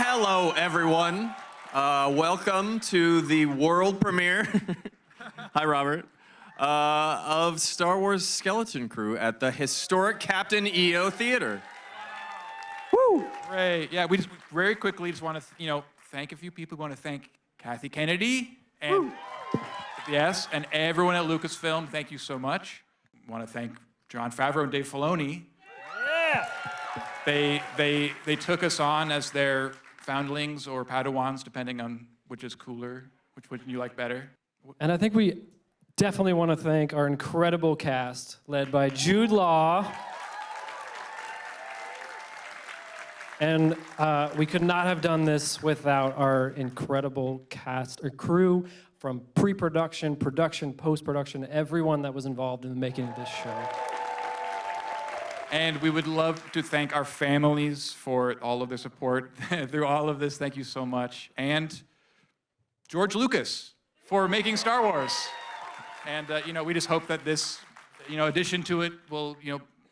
Hello, everyone. Welcome to the world premiere. Hi, Robert. Of Star Wars Skeleton Crew at the historic Captain EO Theater. Woo! Great. Yeah, we just very quickly just want to, thank a few people. We want to thank Kathy Kennedy and yes, and everyone at Lucasfilm. Thank you so much. We want to thank Jon Favreau and Dave Filoni. Yeah. They took us on as their foundlings or Padawans, depending on which is cooler, which you like better. And I think we definitely want to thank our incredible cast, led by Jude Law. And we could not have done this without our incredible cast or crew from pre-production, production, post-production, everyone that was involved in the making of this show. And we would love to thank our families for all of their support through all of this. Thank you so much. And George Lucas for making Star Wars. And, we just hope that this, addition to it will,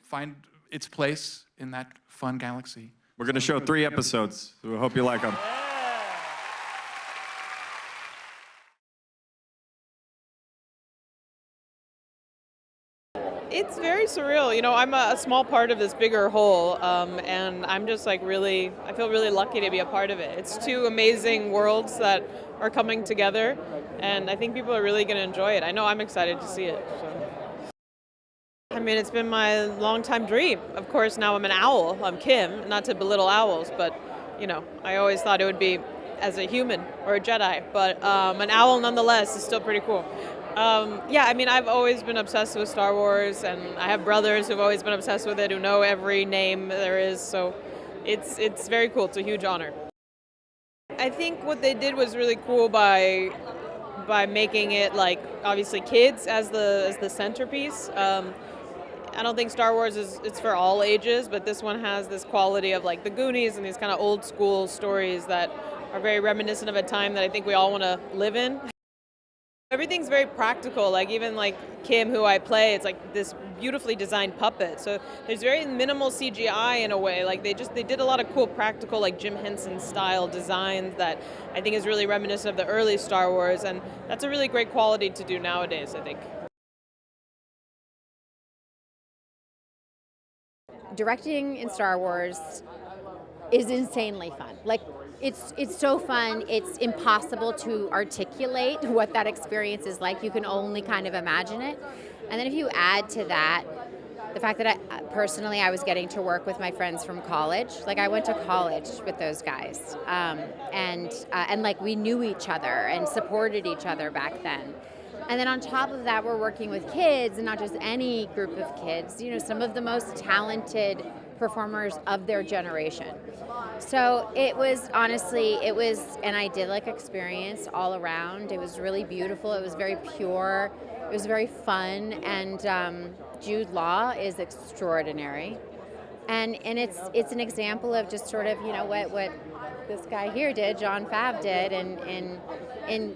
find its place in that fun galaxy. We're going to show 3 episodes, so we hope you like them. It's very surreal. I'm a small part of this bigger whole, and I'm just I feel really lucky to be a part of it. It's 2 amazing worlds that are coming together, and I think people are really going to enjoy it. I know I'm excited to see it. So. I mean, it's been my longtime dream. Of course, now I'm an owl. I'm Kh'ymm, not to belittle owls, but, I always thought it would be as a human or a Jedi, but an owl nonetheless is still pretty cool. I've always been obsessed with Star Wars, and I have brothers who've always been obsessed with it, who know every name there is, so it's very cool. It's a huge honor. I think what they did was really cool by making it, obviously kids as the centerpiece. I don't think Star Wars it's for all ages, but this one has this quality of, the Goonies and these kind of old school stories that are very reminiscent of a time that I think we all want to live in. Everything's very practical, even Kh'ymm, who I play, it's this beautifully designed puppet. So there's very minimal CGI in a way. They did a lot of cool practical, Jim Henson style designs that I think is really reminiscent of the early Star Wars, and that's a really great quality to do nowadays, I think. Directing in Star Wars is insanely fun. It's so fun, it's impossible to articulate what that experience is like. You can only kind of imagine it. And then if you add to that the fact that I was getting to work with my friends from college. I went to college with those guys. And we knew each other and supported each other back then. And then on top of that, we're working with kids, and not just any group of kids, some of the most talented performers of their generation. So it was an idyllic experience all around. It was really beautiful. It was very pure. It was very fun. And Jude Law is extraordinary. And it's an example of just sort of, what this guy here did, Jon Fav did, in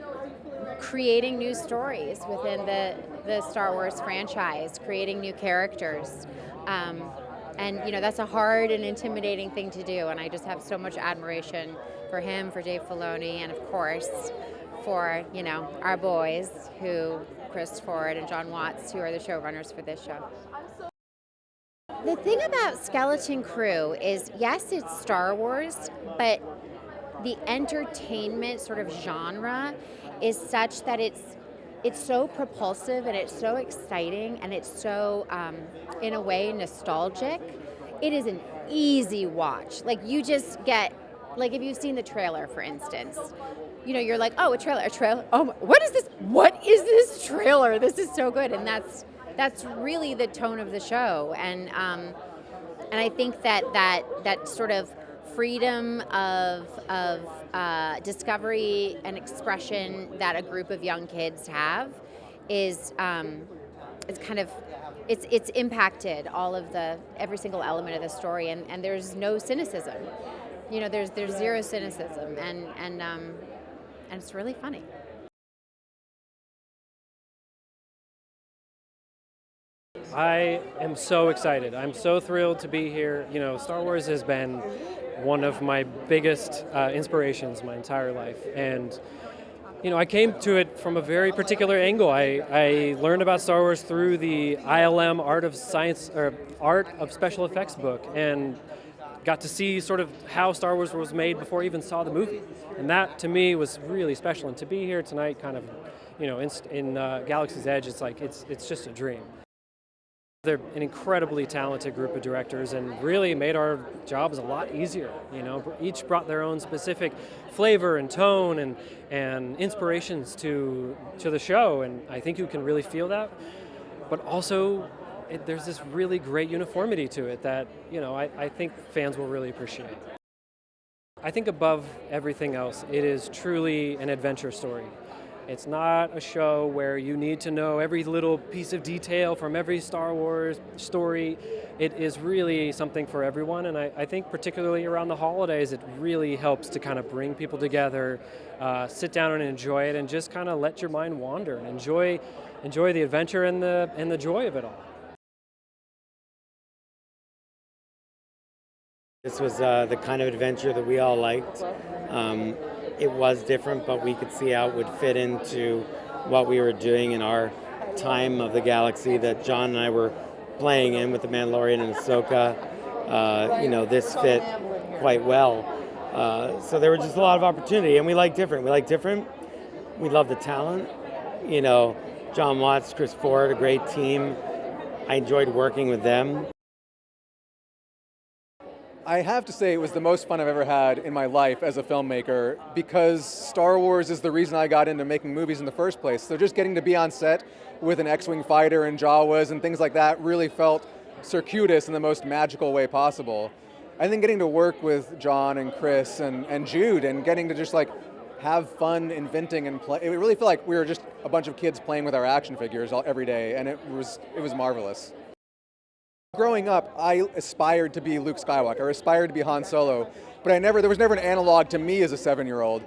creating new stories within the Star Wars franchise, creating new characters. That's a hard and intimidating thing to do, and I just have so much admiration for him, for Dave Filoni, and of course for, our boys, Chris Ford and John Watts, who are the showrunners for this show. The thing about Skeleton Crew is, yes, it's Star Wars, but the entertainment sort of genre is such that it's so propulsive and it's so exciting and it's so, in a way, nostalgic. It is an easy watch. You just get, if you've seen the trailer, for instance, you're like, oh, a trailer. Oh, what is this? What is this trailer? This is so good. And that's really the tone of the show. And I think that sort of freedom of discovery and expression that a group of young kids have is it's impacted every single element of the story, and there's no cynicism. There's zero cynicism, and it's really funny. I am so excited. I'm so thrilled to be here. You know, Star Wars has been one of my biggest inspirations my entire life. And, you know, I came to it from a very particular angle. I learned about Star Wars through the ILM Art of Science, or Art of Special Effects book, and got to see sort of how Star Wars was made before I even saw the movie. And that, to me, was really special. And to be here tonight, kind of, you know, in Galaxy's Edge, it's like, it's just a dream. They're an incredibly talented group of directors and really made our jobs a lot easier. You know, each brought their own specific flavor and tone and inspirations to the show, and I think you can really feel that. But also, there's this really great uniformity to it that, you know, I think fans will really appreciate. I think above everything else, it is truly an adventure story. It's not a show where you need to know every little piece of detail from every Star Wars story. It is really something for everyone, and I think particularly around the holidays, it really helps to kind of bring people together, sit down and enjoy it, and just kind of let your mind wander and enjoy the adventure and the joy of it all. This was the kind of adventure that we all liked. It was different, but we could see how it would fit into what we were doing in our time of the galaxy that John and I were playing in with The Mandalorian and Ahsoka. You know, this fit quite well. So there was just a lot of opportunity, and we like different. We love the talent. You know, John Watts, Chris Ford, a great team. I enjoyed working with them. I have to say it was the most fun I've ever had in my life as a filmmaker, because Star Wars is the reason I got into making movies in the first place. So just getting to be on set with an X-Wing fighter and Jawas and things like that really felt circuitous in the most magical way possible. I think getting to work with John and Chris and Jude and getting to just like have fun inventing and play, it really felt like we were just a bunch of kids playing with our action figures every day, and it was marvelous. Growing up, I aspired to be Luke Skywalker, or aspired to be Han Solo, but there was never an analog to me as a 7-year-old.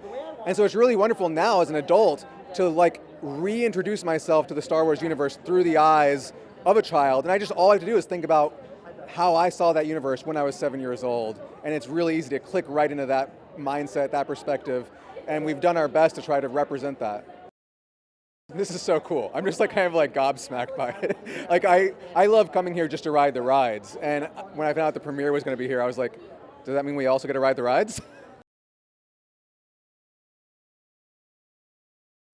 And so it's really wonderful now as an adult to like reintroduce myself to the Star Wars universe through the eyes of a child. And all I have to do is think about how I saw that universe when I was 7 years old. And it's really easy to click right into that mindset, that perspective. And we've done our best to try to represent that. This is so cool. I'm just like kind of like gobsmacked by it. Like I love coming here just to ride the rides. And when I found out the premiere was going to be here, I was like, does that mean we also get to ride the rides?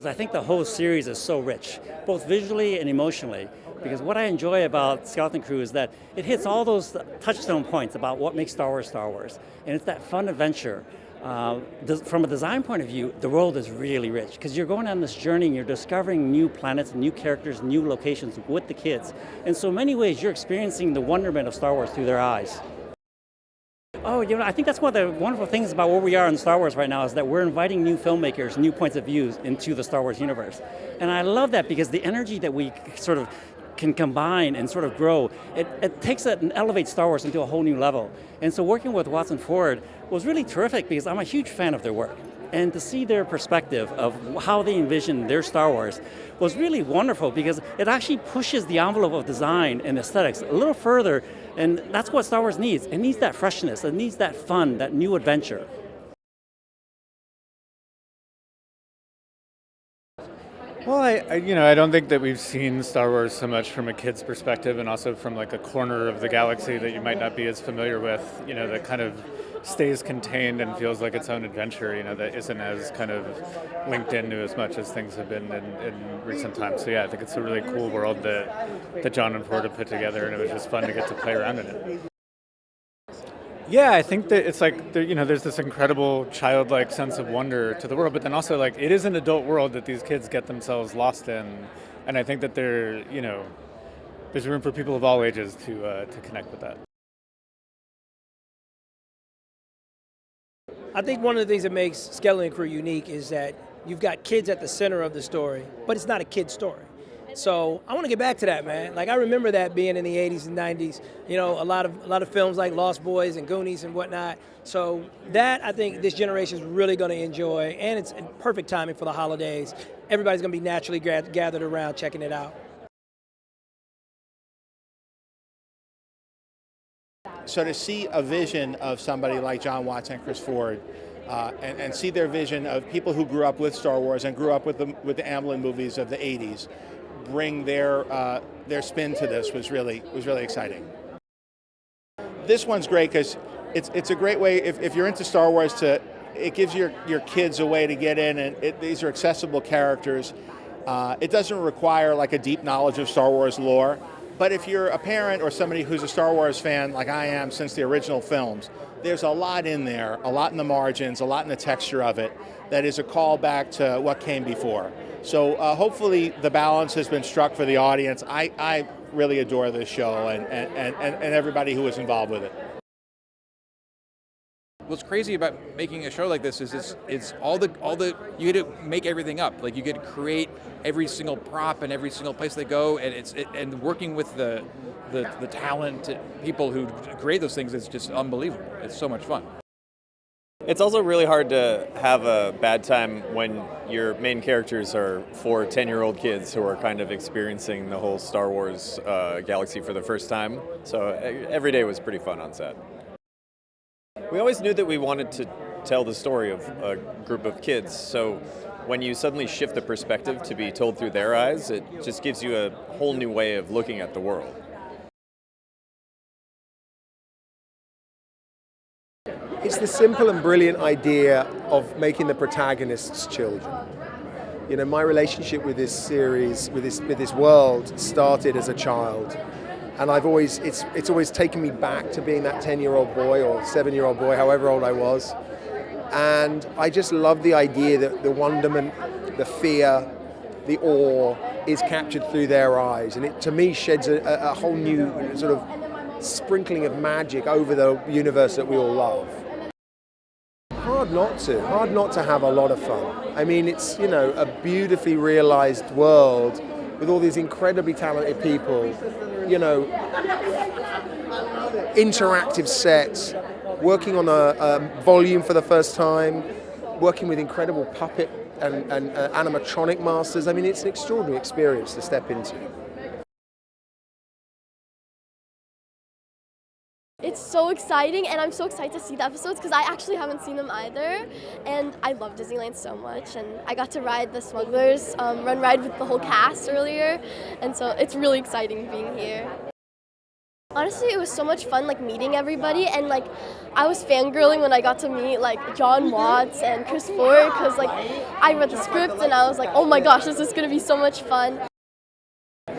I think the whole series is so rich, both visually and emotionally, because what I enjoy about Skeleton Crew is that it hits all those touchstone points about what makes Star Wars Star Wars. And it's that fun adventure. From a design point of view, the world is really rich because you're going on this journey and you're discovering new planets, new characters, new locations with the kids. In so many ways, you're experiencing the wonderment of Star Wars through their eyes. Oh, you know, I think that's one of the wonderful things about where we are in Star Wars right now is that we're inviting new filmmakers, new points of view into the Star Wars universe. And I love that because the energy that we sort of can combine and sort of grow, it takes it and elevates Star Wars into a whole new level. And so working with Watts and Ford was really terrific because I'm a huge fan of their work. And to see their perspective of how they envision their Star Wars was really wonderful because it actually pushes the envelope of design and aesthetics a little further, and that's what Star Wars needs. It needs that freshness, it needs that fun, that new adventure. Well, I don't think that we've seen Star Wars so much from a kid's perspective and also from like a corner of the galaxy that you might not be as familiar with, you know, that kind of stays contained and feels like its own adventure, you know, that isn't as kind of linked into as much as things have been in recent times. So yeah, I think it's a really cool world that John and Ford have put together, and it was just fun to get to play around in it. Yeah, I think that it's like, you know, there's this incredible childlike sense of wonder to the world, but then also like it is an adult world that these kids get themselves lost in, and I think that there's room for people of all ages to connect with that. I think one of the things that makes Skeleton Crew unique is that you've got kids at the center of the story, but it's not a kid's story. So I want to get back to that, man. Like I remember that being in the 80s and 90s, you know, a lot of films like Lost Boys and Goonies and whatnot. So that I think this generation is really going to enjoy, and it's perfect timing for the holidays. Everybody's going to be naturally gathered around checking it out. So to see a vision of somebody like John Watts and Chris Ford, and see their vision of people who grew up with Star Wars and grew up with the Amblin movies of the '80s, bring their spin to this was really exciting. This one's great because it's a great way if you're into Star Wars it gives your kids a way to get in, and these are accessible characters. It doesn't require like a deep knowledge of Star Wars lore, but if you're a parent or somebody who's a Star Wars fan like I am since the original films, there's a lot in there, a lot in the margins, a lot in the texture of it that is a callback to what came before. So hopefully the balance has been struck for the audience. I really adore this show and everybody who was involved with it. What's crazy about making a show like this is it's all the you get to make everything up. Like you get to create every single prop and every single place they go, and and working with the talented people who create those things is just unbelievable. It's so much fun. It's also really hard to have a bad time when your main characters are 4 10-year-old kids who are kind of experiencing the whole Star Wars galaxy for the first time. So every day was pretty fun on set. We always knew that we wanted to tell the story of a group of kids, so when you suddenly shift the perspective to be told through their eyes, it just gives you a whole new way of looking at the world. It's the simple and brilliant idea of making the protagonists children. You know, my relationship with this series, with this world, started as a child. And it's always taken me back to being that 10-year-old boy or 7-year-old boy, however old I was. And I just love the idea that the wonderment, the fear, the awe is captured through their eyes. And it, to me, sheds a whole new sort of sprinkling of magic over the universe that we all love. Hard not to have a lot of fun. I mean, it's, you know, a beautifully realized world with all these incredibly talented people, you know, interactive sets, working on a volume for the first time, working with incredible puppet and animatronic masters. I mean, it's an extraordinary experience to step into. It's so exciting, and I'm so excited to see the episodes because I actually haven't seen them either, and I love Disneyland so much, and I got to ride the Smugglers run ride with the whole cast earlier, and so it's really exciting being here. Honestly, it was so much fun, like, meeting everybody, and, like, I was fangirling when I got to meet, like, John Watts and Chris Ford, because, like, I read the script, and I was like, oh my gosh, this is going to be so much fun.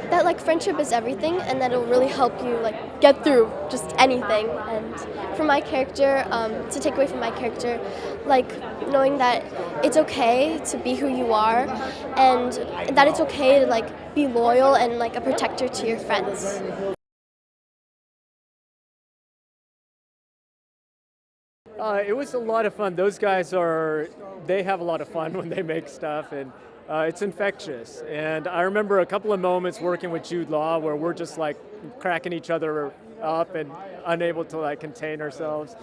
That, like, friendship is everything, and that it'll really help you, like, get through just anything. And for my character, to take away from my character, like, knowing that it's okay to be who you are, and that it's okay to, like, be loyal and, like, a protector to your friends. It was a lot of fun. Those guys they have a lot of fun when they make stuff, and it's infectious. And I remember a couple of moments working with Jude Law where we're just like cracking each other up and unable to like contain ourselves.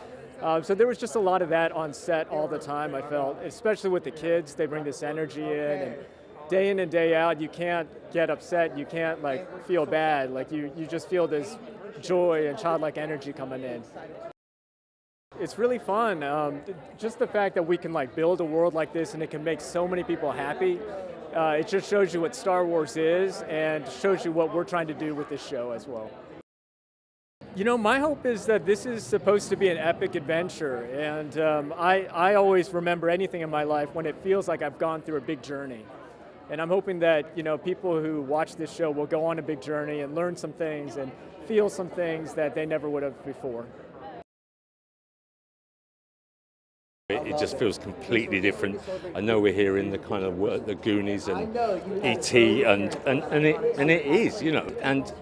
So there was just a lot of that on set all the time, I felt, especially with the kids. They bring this energy in and day out, you can't get upset, you can't like feel bad. Like you just feel this joy and childlike energy coming in. It's really fun. Just the fact that we can like build a world like this and it can make so many people happy. It just shows you what Star Wars is and shows you what we're trying to do with this show as well. You know, my hope is that this is supposed to be an epic adventure, and I always remember anything in my life when it feels like I've gone through a big journey. And I'm hoping that, you know, people who watch this show will go on a big journey and learn some things and feel some things that they never would have before. It just feels completely different. I know we're here in the kind of the Goonies and E.T. and it is, you know, and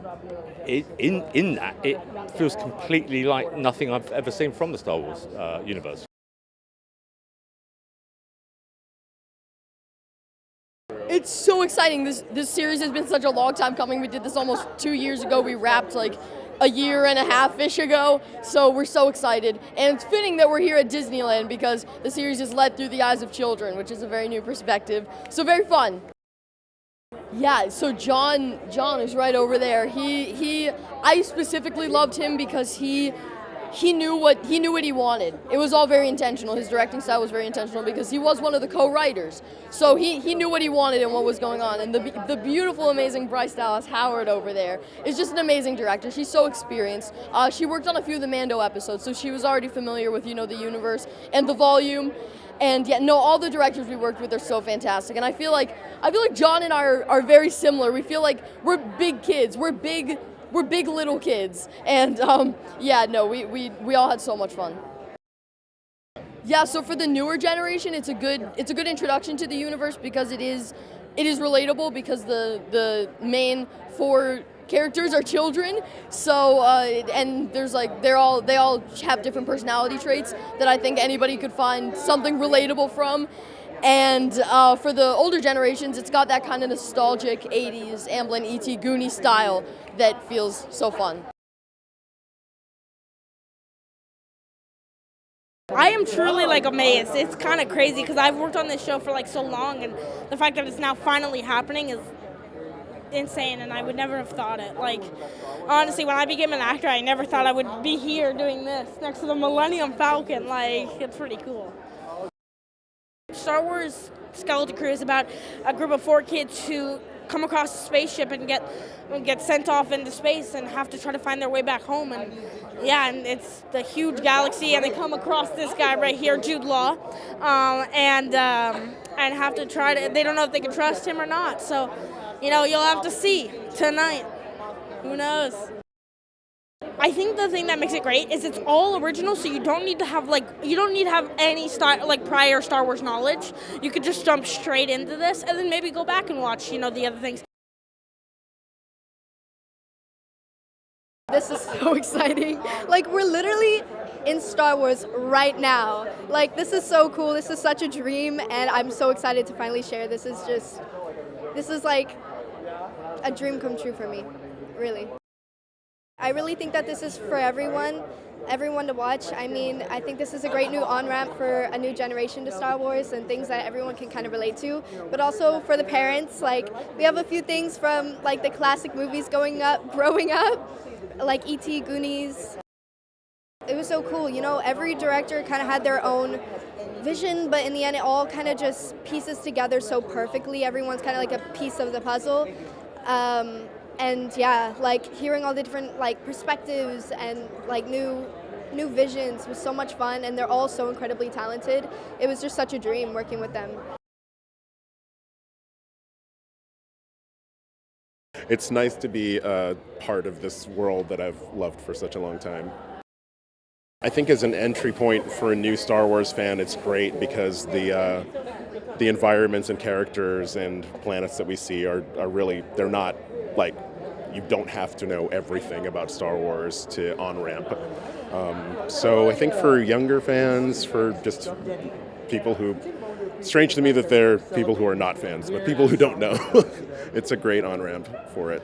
in that it feels completely like nothing I've ever seen from the Star Wars universe. It's so exciting. This series has been such a long time coming. We did this almost 2 years ago. We wrapped like a year and a half-ish ago, so we're so excited. And it's fitting that we're here at Disneyland because the series is led through the eyes of children, which is a very new perspective. So very fun. Yeah, so John is right over there. I specifically loved him because he he knew what he wanted. It was all very intentional. His directing style was very intentional because he was one of the co-writers. So he knew what he wanted and what was going on. And the beautiful, amazing Bryce Dallas Howard over there is just an amazing director. She's so experienced. She worked on a few of the Mando episodes, so she was already familiar with, the universe and the volume. And yeah, no, all the directors we worked with are so fantastic. And I feel like John and I are very similar. We feel like we're big kids. We're big little kids. And yeah, no, we all had so much fun. Yeah, so for the newer generation, it's a good introduction to the universe because it is relatable because the main 4 characters are children. So and there's they all have different personality traits that I think anybody could find something relatable from. And for the older generations, it's got that kind of nostalgic 80s Amblin E.T. Goonie style that feels so fun. I am truly amazed. It's kind of crazy because I've worked on this show for so long, and the fact that it's now finally happening is insane, and I would never have thought it. Honestly, when I became an actor, I never thought I would be here doing this next to the Millennium Falcon. It's pretty cool. Star Wars Skeleton Crew is about a group of 4 kids who come across a spaceship and get sent off into space and have to try to find their way back home. And yeah, and it's the huge galaxy, and they come across this guy right here, Jude Law, and have to try to. They don't know if they can trust him or not. So, you'll have to see tonight. Who knows? I think the thing that makes it great is it's all original, so you don't need to have any prior Star Wars knowledge. You could just jump straight into this and then maybe go back and watch, the other things. This is so exciting. We're literally in Star Wars right now. This is so cool. This is such a dream, and I'm so excited to finally share. This is like a dream come true for me, really. I really think that this is for everyone to watch. I mean, I think this is a great new on-ramp for a new generation to Star Wars and things that everyone can kind of relate to, but also for the parents. We have a few things from the classic movies growing up, like E.T., Goonies. It was so cool, every director kind of had their own vision, but in the end it all kind of just pieces together so perfectly. Everyone's kind of like a piece of the puzzle. And yeah, hearing all the different perspectives and new visions was so much fun, and they're all so incredibly talented. It was just such a dream working with them. It's nice to be a part of this world that I've loved for such a long time. I think as an entry point for a new Star Wars fan, it's great because the environments and characters and planets that we see are really, they're not you don't have to know everything about Star Wars to on-ramp. So I think for younger fans, for just people who, strange to me that they're people who are not fans, but people who don't know, it's a great on-ramp for it.